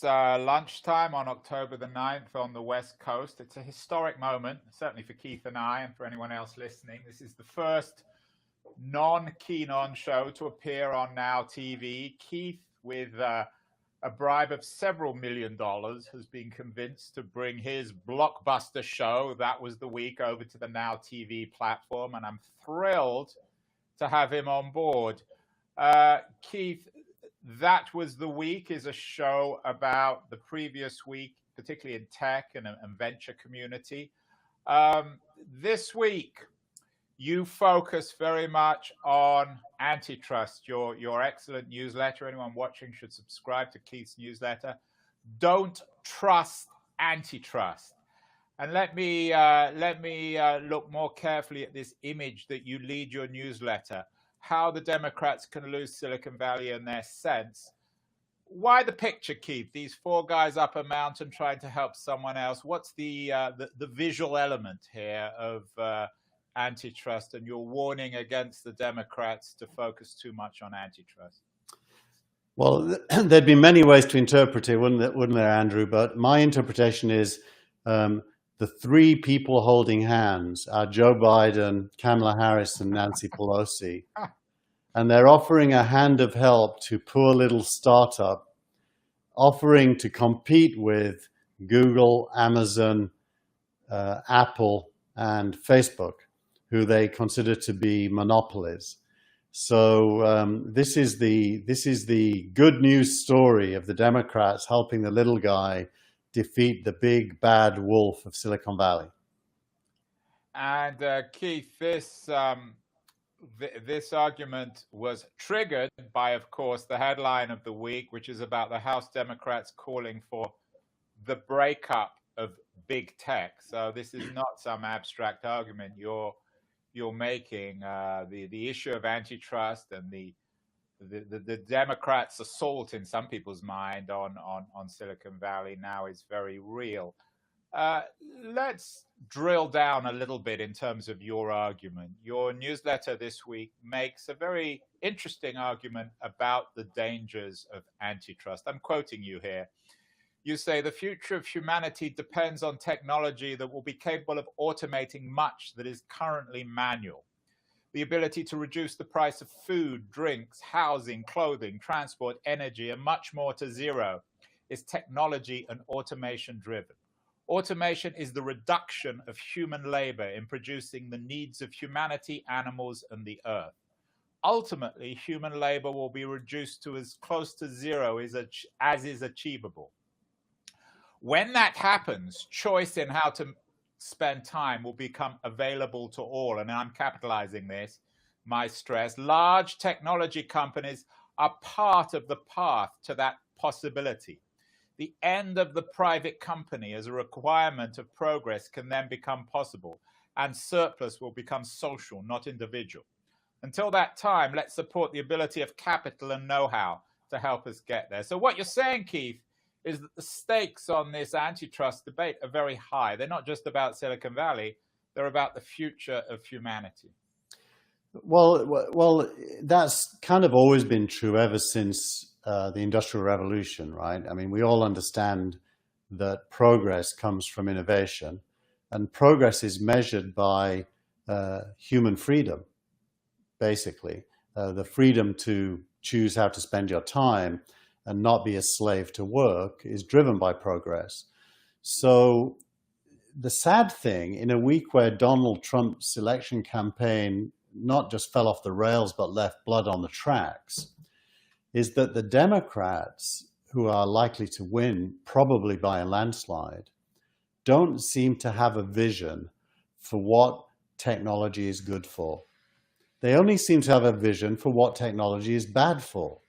lunchtime on October the 9th on the West Coast. It's a historic moment, certainly for Keith and I and for anyone else listening. This is the first non-Keen On show to appear on Now TV. Keith, with a bribe of several $1 million, has been convinced to bring his blockbuster show, That Was the Week, over to the Now TV platform, and I'm thrilled to have him on board. Keith, That Was the Week is a show about the previous week, particularly in tech and venture community. This week, you focus very much on antitrust, your excellent newsletter. Anyone watching should subscribe to Keith's newsletter. Don't trust antitrust. And let me look more carefully at this image that you lead your newsletter, how the Democrats can lose Silicon Valley in their sense. Why the picture, Keith? These four guys up a mountain trying to help someone else. What's the visual element here of antitrust, and your warning against the Democrats to focus too much on antitrust? Well, there'd be many ways to interpret it, wouldn't there, Andrew? But my interpretation is the three people holding hands are Joe Biden, Kamala Harris, and Nancy Pelosi. And they're offering a hand of help to poor little startup, offering to compete with Google, Amazon, Apple, and Facebook, who they consider to be monopolies. So this is the good news story of the Democrats helping the little guy defeat the big bad wolf of Silicon Valley. And Keith, this argument was triggered by, of course, the headline of the week, which is about the House Democrats calling for the breakup of big tech. So this is not some abstract argument you're making. The issue of antitrust and the Democrats' assault in some people's mind on Silicon Valley now is very real. Let's drill down a little bit in terms of your argument. Your newsletter this week makes a very interesting argument about the dangers of antitrust. I'm quoting you here. You say the future of humanity depends on technology that will be capable of automating much that is currently manual. The ability to reduce the price of food, drinks, housing, clothing, transport, energy, and much more to zero is technology and automation driven. Automation is the reduction of human labor in producing the needs of humanity, animals, and the earth. Ultimately, human labor will be reduced to as close to zero as is achievable. When that happens, choice in how to spend time will become available to all. And I'm capitalizing this, my stress. Large technology companies are part of the path to that possibility. The end of the private company as a requirement of progress can then become possible, and surplus will become social, not individual. Until that time, let's support the ability of capital and know-how to help us get there. So what you're saying, Keith, is that the stakes on this antitrust debate are very high. They're not just about Silicon Valley, they're about the future of humanity. Well, that's kind of always been true ever since the Industrial Revolution, right? I mean, we all understand that progress comes from innovation, and progress is measured by human freedom, basically. The freedom to choose how to spend your time and not be a slave to work is driven by progress. So the sad thing, in a week where Donald Trump's election campaign not just fell off the rails, but left blood on the tracks, is that the Democrats, who are likely to win, probably by a landslide, don't seem to have a vision for what technology is good for. They only seem to have a vision for what technology is bad for.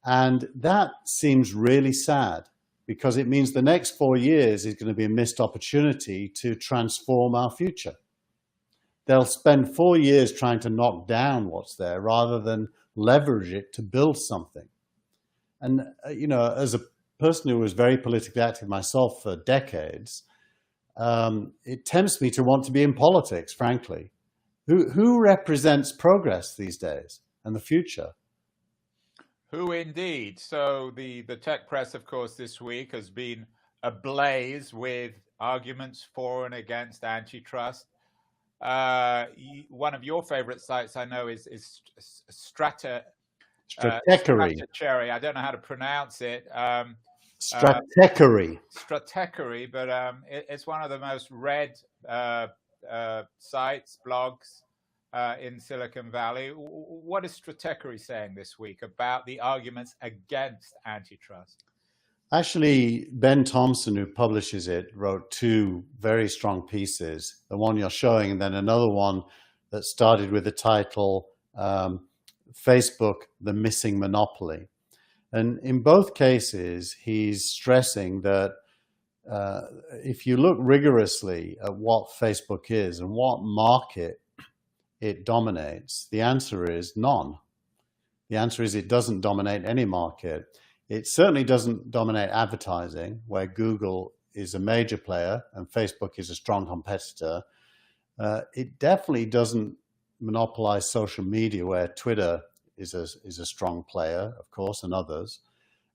And that seems really sad, because it means the next 4 years is going to be a missed opportunity to transform our future. They'll spend 4 years trying to knock down what's there rather than leverage it to build something. And, you know, as a person who was very politically active myself for decades, it tempts me to want to be in politics, frankly. Who represents progress these days and the future? Who indeed? So the tech press, of course, this week has been ablaze with arguments for and against antitrust. One of your favorite sites, I know, is Stratechery. Stratechery. I don't know how to pronounce it. Stratechery. Stratechery, but it's one of the most read sites, blogs in Silicon Valley. What is Stratechery saying this week about the arguments against antitrust? Actually, Ben Thompson, who publishes it, wrote two very strong pieces. The one you're showing, and then another one that started with the title Facebook, the Missing Monopoly. And in both cases, he's stressing that if you look rigorously at what Facebook is and what market it dominates, the answer is none. The answer is it doesn't dominate any market. It certainly doesn't dominate advertising, where Google is a major player and Facebook is a strong competitor. It definitely doesn't monopolize social media, where Twitter is a strong player, of course, and others.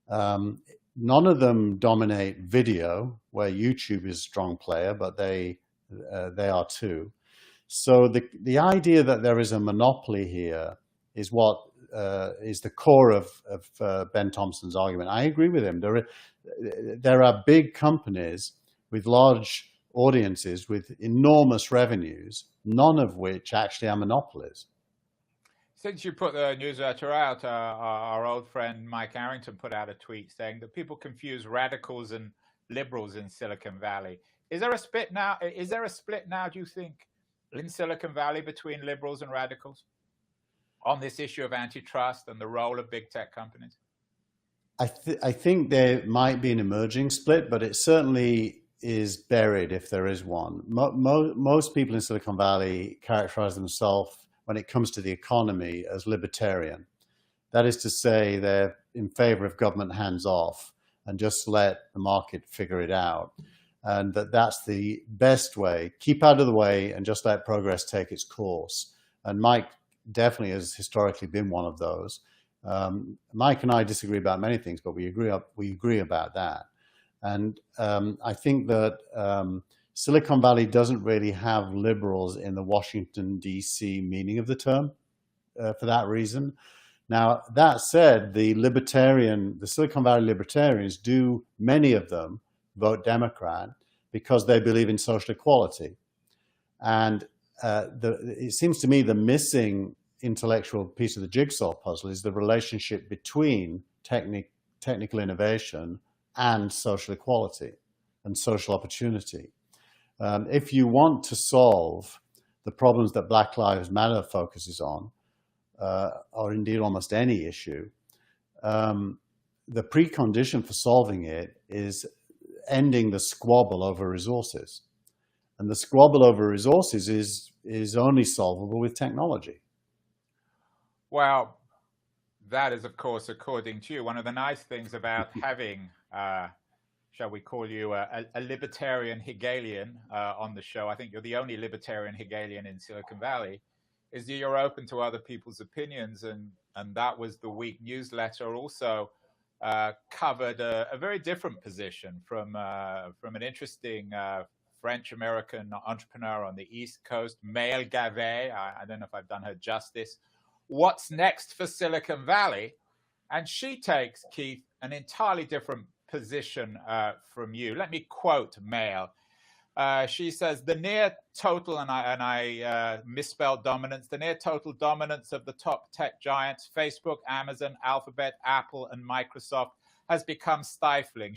None of them dominate video, where YouTube is a strong player, but they are too. So the idea that there is a monopoly here is what is the core of Ben Thompson's argument. I agree with him. There are big companies with large audiences with enormous revenues, none of which actually are monopolies. Since you put the newsletter out, our old friend Mike Arrington put out a tweet saying that people confuse radicals and liberals in Silicon Valley. Is there a split now? Do you think, in Silicon Valley between liberals and radicals on this issue of antitrust and the role of big tech companies? I think there might be an emerging split, but it certainly is buried if there is one. Most people in Silicon Valley characterize themselves, when it comes to the economy, as libertarian. That is to say, they're in favor of government hands off and just let the market figure it out. And that's the best way. Keep out of the way and just let progress take its course. And Mike definitely has historically been one of those. Mike and I disagree about many things, but we agree about that. And I think that Silicon Valley doesn't really have liberals in the Washington, D.C. meaning of the term for that reason. Now, that said, the Silicon Valley libertarians do, many of them, vote Democrat because they believe in social equality. And it seems to me the missing intellectual piece of the jigsaw puzzle is the relationship between technical innovation and social equality and social opportunity. If you want to solve the problems that Black Lives Matter focuses on, or indeed almost any issue, the precondition for solving it is ending the squabble over resources. And the squabble over resources is only solvable with technology. Well, that is, of course, according to you, one of the nice things about having, shall we call you a libertarian Hegelian on the show. I think you're the only libertarian Hegelian in Silicon Valley, is that you're open to other people's opinions. And that was the week newsletter also covered a very different position from an interesting French-American entrepreneur on the East Coast, Maëlle Gavet. I don't know if I've done her justice. What's next for Silicon Valley? And she takes, Keith, an entirely different position from you. Let me quote Maëlle. She says, the near total, and I misspelled dominance, the near total dominance of the top tech giants, Facebook, Amazon, Alphabet, Apple, and Microsoft, has become stifling.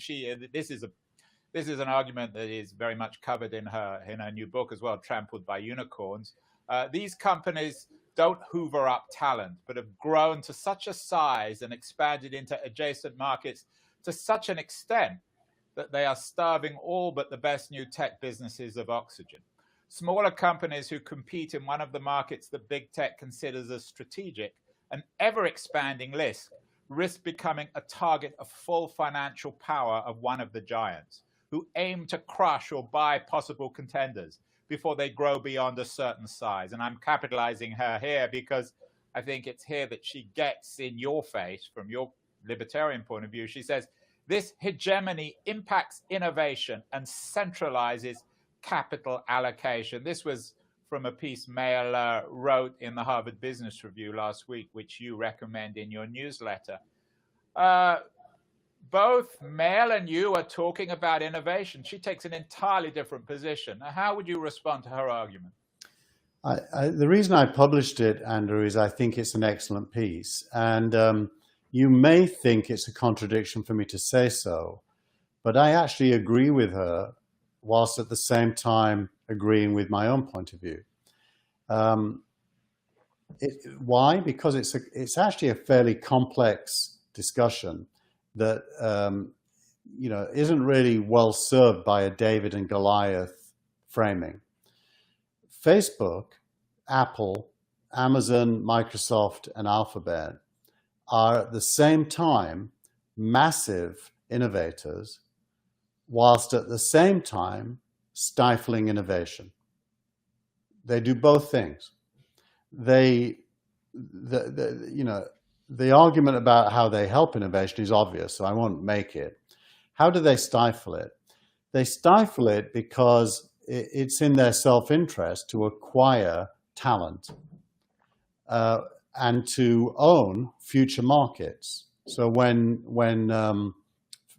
This is an argument that is very much covered in her new book as well, Trampled by Unicorns. These companies don't hoover up talent, but have grown to such a size and expanded into adjacent markets to such an extent that they are starving all but the best new tech businesses of oxygen. Smaller companies who compete in one of the markets that big tech considers as strategic, an ever-expanding list, risk becoming a target of full financial power of one of the giants, who aim to crush or buy possible contenders before they grow beyond a certain size. And I'm capitalizing her here because I think it's here that she gets in your face from your libertarian point of view. She says, this hegemony impacts innovation and centralizes capital allocation. This was from a piece Mail wrote in the Harvard Business Review last week, which you recommend in your newsletter. Both Mail and you are talking about innovation. She takes an entirely different position. How would you respond to her argument? The reason I published it, Andrew, is I think it's an excellent piece. And you may think it's a contradiction for me to say so, but I actually agree with her, whilst at the same time agreeing with my own point of view. Why? Because it's actually a fairly complex discussion that isn't really well served by a David and Goliath framing. Facebook, Apple, Amazon, Microsoft, and Alphabet are at the same time massive innovators, whilst at the same time stifling innovation. They do both things. The argument about how they help innovation is obvious, so I won't make it. How do they stifle it? They stifle it because it's in their self-interest to acquire talent and to own future markets. So when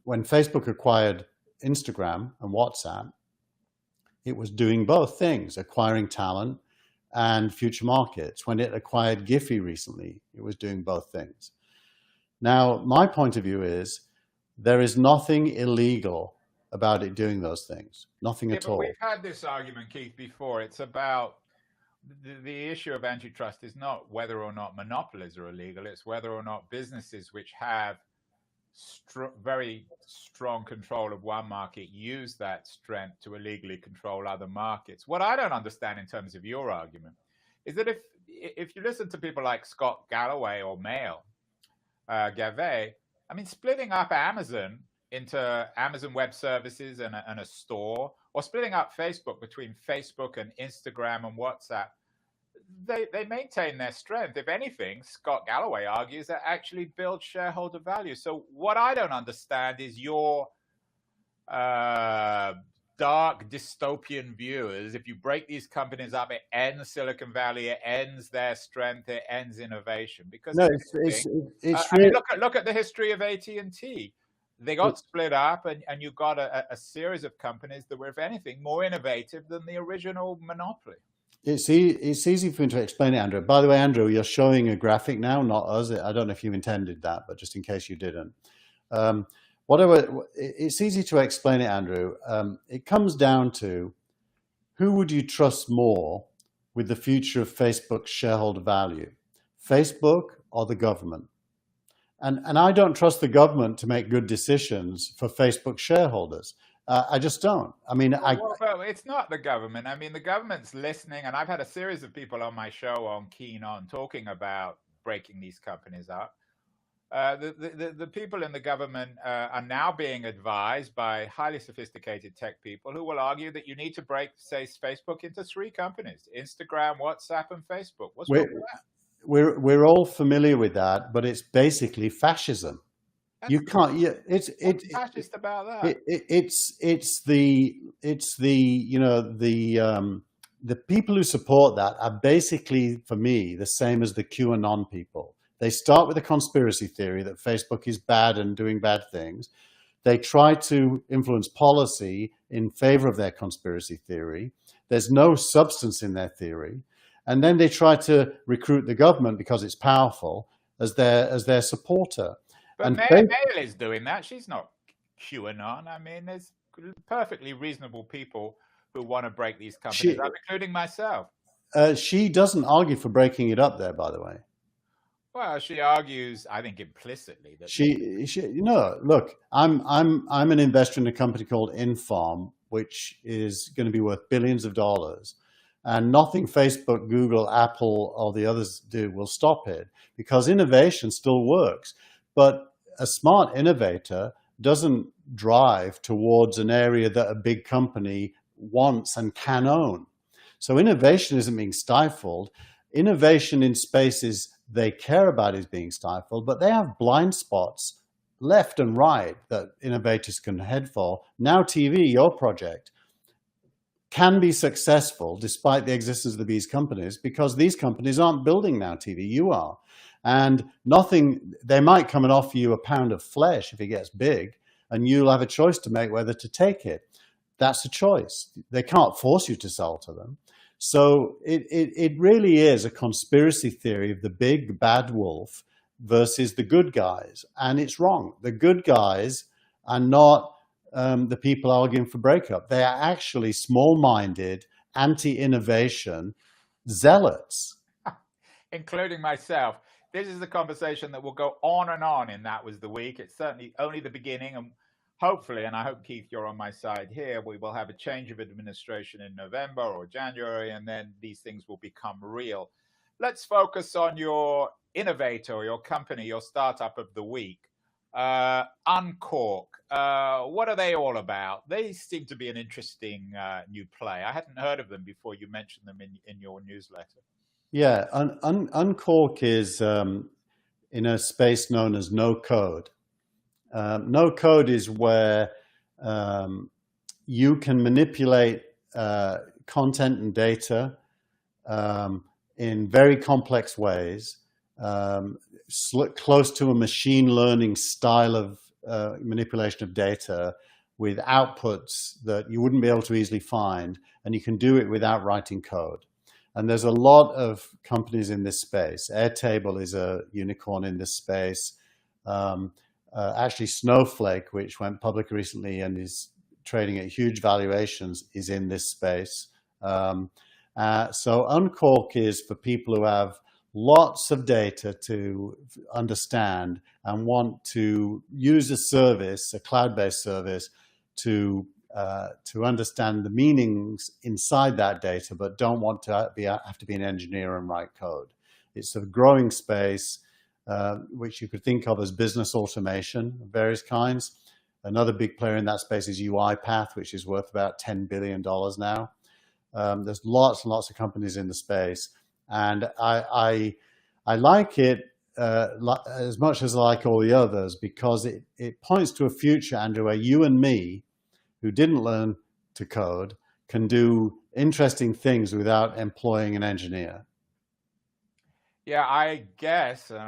Facebook acquired Instagram and WhatsApp, it was doing both things, acquiring talent and future markets. When it acquired Giphy recently, it was doing both things. Now, my point of view is there is nothing illegal about it doing those things. Nothing at all. We've had this argument, Keith, before. It's about the issue of antitrust is not whether or not monopolies are illegal. It's whether or not businesses which have very strong control of one market use that strength to illegally control other markets. What I don't understand in terms of your argument is that if you listen to people like Scott Galloway or Mail, Gavet, I mean, splitting up Amazon into Amazon Web Services and a store, or splitting up Facebook between Facebook and Instagram and WhatsApp, they maintain their strength. If anything, Scott Galloway argues that actually builds shareholder value. So what I don't understand is your dark dystopian view is if you break these companies up, it ends Silicon Valley, it ends their strength, it ends innovation. Because no, it's really... look at the history of AT&T. They got split up, and you got a series of companies that were, if anything, more innovative than the original monopoly. It's easy for me to explain it, Andrew. By the way, Andrew, you're showing a graphic now, not us. I don't know if you intended that, but just in case you didn't. It's easy to explain it, Andrew. It comes down to who would you trust more with the future of Facebook's shareholder value, Facebook or the government? And I don't trust the government to make good decisions for Facebook shareholders. I just don't. I mean, well, it's not the government. I mean, the government's listening, and I've had a series of people on my show on Keen On talking about breaking these companies up. The people in the government are now being advised by highly sophisticated tech people who will argue that you need to break, say, Facebook into 3 companies: Instagram, WhatsApp, and Facebook. What's wrong with that? We're all familiar with that, but it's basically fascism. You can't. What's fascist about that? It's the people who support that are basically, for me, the same as the QAnon people. They start with a conspiracy theory that Facebook is bad and doing bad things. They try to influence policy in favor of their conspiracy theory. There's no substance in their theory. And then they try to recruit the government because it's powerful as their supporter. But Mail is doing that. She's not QAnon. I mean, there's perfectly reasonable people who want to break these companies up, including myself. She doesn't argue for breaking it up there, by the way. Well, she argues, I think, implicitly that look, I'm an investor in a company called Infarm, which is going to be worth billions of dollars. And nothing Facebook, Google, Apple, or the others do will stop it, because innovation still works. But a smart innovator doesn't drive towards an area that a big company wants and can own. So innovation isn't being stifled. Innovation in space is they care about is being stifled, but they have blind spots left and right that innovators can head for. Now TV, your project, can be successful despite the existence of these companies because these companies aren't building Now TV, you are. And nothing, they might come and offer you a pound of flesh if it gets big, and you'll have a choice to make whether to take it. That's a choice. They can't force you to sell to them. So it really is a conspiracy theory of the big bad wolf versus the good guys. And it's wrong. The good guys are not the people arguing for breakup. They are actually small-minded, anti-innovation zealots. Including myself. This is the conversation that will go on and on in That Was the Week. It's certainly only the beginning, and hopefully, and I hope, Keith, you're on my side here, we will have a change of administration in November or January, and then these things will become real. Let's focus on your innovator, your company, your startup of the week, Uncork. What are they all about? They seem to be an interesting new play. I hadn't heard of them before you mentioned them in your newsletter. Yeah, Uncork is in a space known as no code. No code is where you can manipulate content and data in very complex ways, close to a machine learning style of manipulation of data with outputs that you wouldn't be able to easily find, and you can do it without writing code. And there's a lot of companies in this space. Airtable is a unicorn in this space. Actually, Snowflake, which went public recently and is trading at huge valuations, is in this space. So Uncork is for people who have lots of data to understand and want to use a service, a cloud-based service, to understand the meanings inside that data, but don't want to have to be an engineer and write code. It's a growing space, which you could think of as business automation of various kinds. Another big player in that space is UiPath, which is worth about $10 billion now. There's lots and lots of companies in the space, and I like it as much as I like all the others because it points to a future, Andrew, where you and me, who didn't learn to code, can do interesting things without employing an engineer. Yeah, I guess, and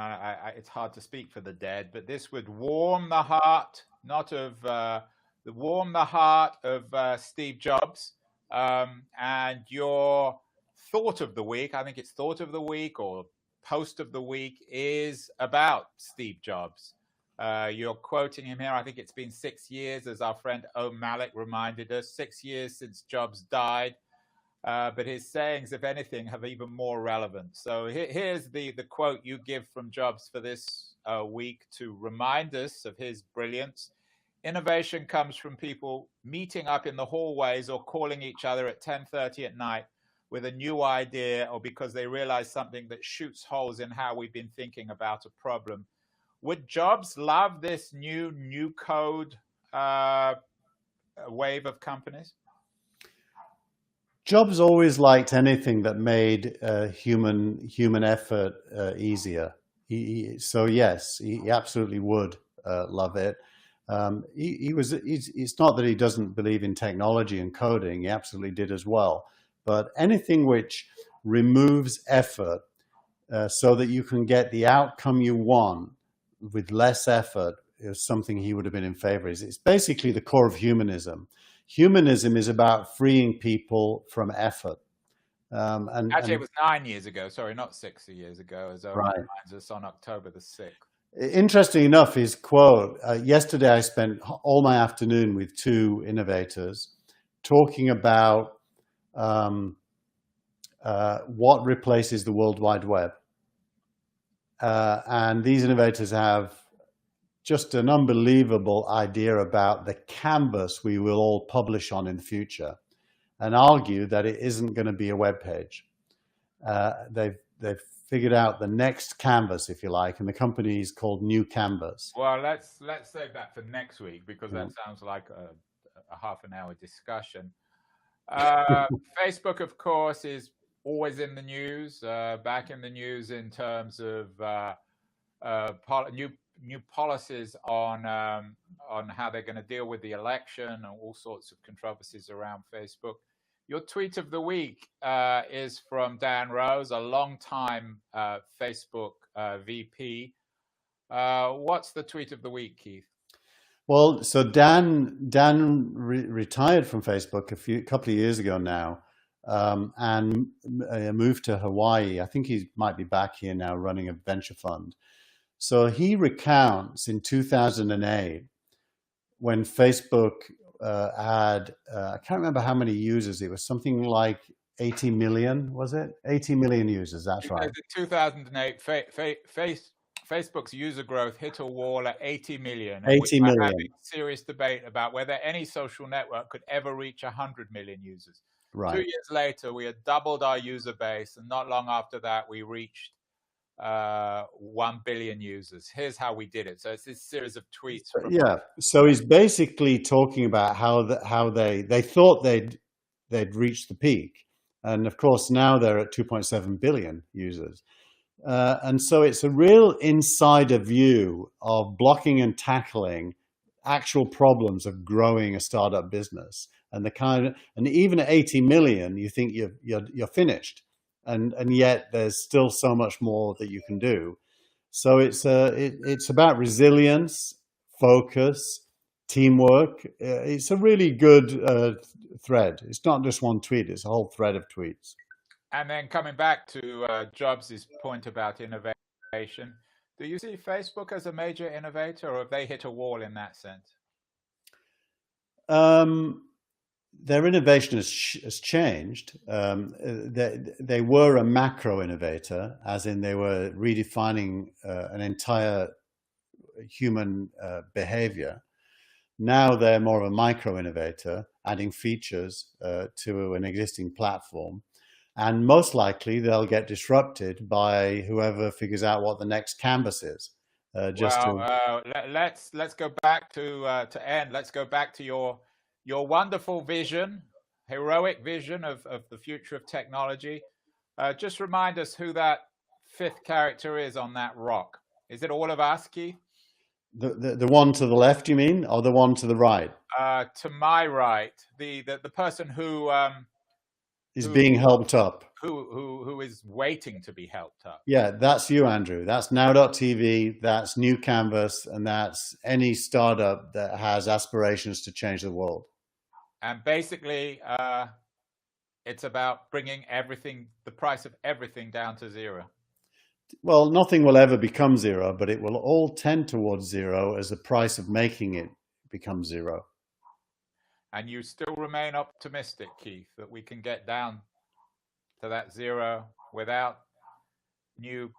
it's hard to speak for the dead, but this would warm the heart, warm the heart of Steve Jobs. And your thought of the week, I think it's thought of the week or post of the week, is about Steve Jobs. You're quoting him here. I think it's been 6 years, as our friend O'Malley reminded us, 6 years since Jobs died. But his sayings, if anything, have even more relevance. So here's the quote you give from Jobs for this week to remind us of his brilliance. Innovation comes from people meeting up in the hallways or calling each other at 10:30 at night with a new idea, or because they realize something that shoots holes in how we've been thinking about a problem. Would Jobs love this new code wave of companies? Jobs always liked anything that made human effort easier. So yes, he absolutely would love it. It's not that he doesn't believe in technology and coding. He absolutely did as well. But anything which removes effort so that you can get the outcome you want with less effort is something he would have been in favor of. It's basically the core of humanism. Humanism is about freeing people from effort. Actually, it was 9 years ago. Sorry, not 6 years ago, as Owen reminds us, on October the 6th. Interesting enough, his quote, yesterday I spent all my afternoon with two innovators talking about what replaces the World Wide Web. And these innovators have just an unbelievable idea about the canvas we will all publish on in the future, and argue that it isn't going to be a web page. They've figured out the next canvas, if you like, and the company is called New Canvas. Well, let's save that for next week, because that sounds like a half an hour discussion. Facebook, of course, is always in the news, back in the news in terms of new policies on how they're going to deal with the election and all sorts of controversies around Facebook. Your tweet of the week is from Dan Rose, a longtime Facebook VP. What's the tweet of the week, Keith? Well, so Dan retired from Facebook a couple of years ago now, and moved to Hawaii. I think he might be back here now running a venture fund. So he recounts in 2008 when Facebook had, I can't remember how many users. It was something like 80 million, was it? 80 million users, that's right. In 2008, Facebook's user growth hit a wall at 80 million. 80 million. We're having serious debate about whether any social network could ever reach 100 million users. Right. 2 years later, we had doubled our user base, and not long after that, we reached 1 billion users. Here's how we did it. So it's this series of tweets. Yeah. So he's basically talking about how they thought they'd reached the peak, and of course now they're at 2.7 billion users. And so it's a real insider view of blocking and tackling actual problems of growing a startup business. And and even at 80 million, you think you're finished, and yet there's still so much more that you can do. So it's about resilience, focus, teamwork. It's a really good thread. It's not just one tweet; it's a whole thread of tweets. And then coming back to Jobs' point about innovation, do you see Facebook as a major innovator, or have they hit a wall in that sense? Their innovation has changed. They were a macro innovator, as in they were redefining an entire human behavior. Now they're more of a micro innovator, adding features to an existing platform. And most likely they'll get disrupted by whoever figures out what the next canvas is. Let's go back to end. Let's go back to your wonderful vision, heroic vision of the future of technology. Just remind us who that fifth character is on that rock. Is it all of us, Keith? The one to the left, you mean, or the one to the right? To my right, the person who is being helped up. Who is waiting to be helped up. Yeah, that's you, Andrew. That's Now.tv, that's New Canvas, and that's any startup that has aspirations to change the world. And basically, it's about bringing the price of everything down to zero. Well, nothing will ever become zero, but it will all tend towards zero as the price of making it becomes zero. And you still remain optimistic, Keith, that we can get down to that zero without new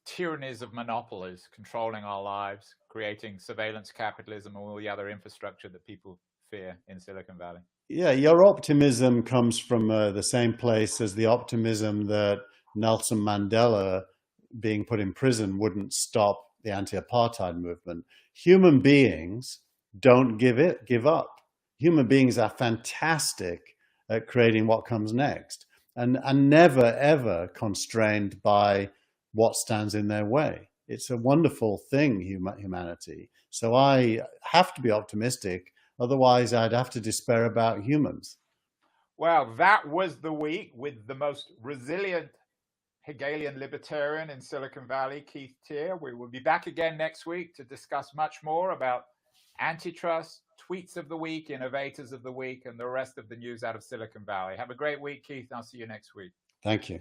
tyrannies of monopolies controlling our lives, creating surveillance capitalism and all the other infrastructure that people fear in Silicon Valley. Yeah, your optimism comes from the same place as the optimism that Nelson Mandela being put in prison wouldn't stop the anti-apartheid movement. Human beings don't give up. Human beings are fantastic at creating what comes next, and never, ever constrained by what stands in their way. It's a wonderful thing, humanity. So I have to be optimistic. Otherwise, I'd have to despair about humans. Well, that was the week with the most resilient Hegelian libertarian in Silicon Valley, Keith Teare. We will be back again next week to discuss much more about antitrust, tweets of the week, innovators of the week, and the rest of the news out of Silicon Valley. Have a great week, Keith. I'll see you next week. Thank you.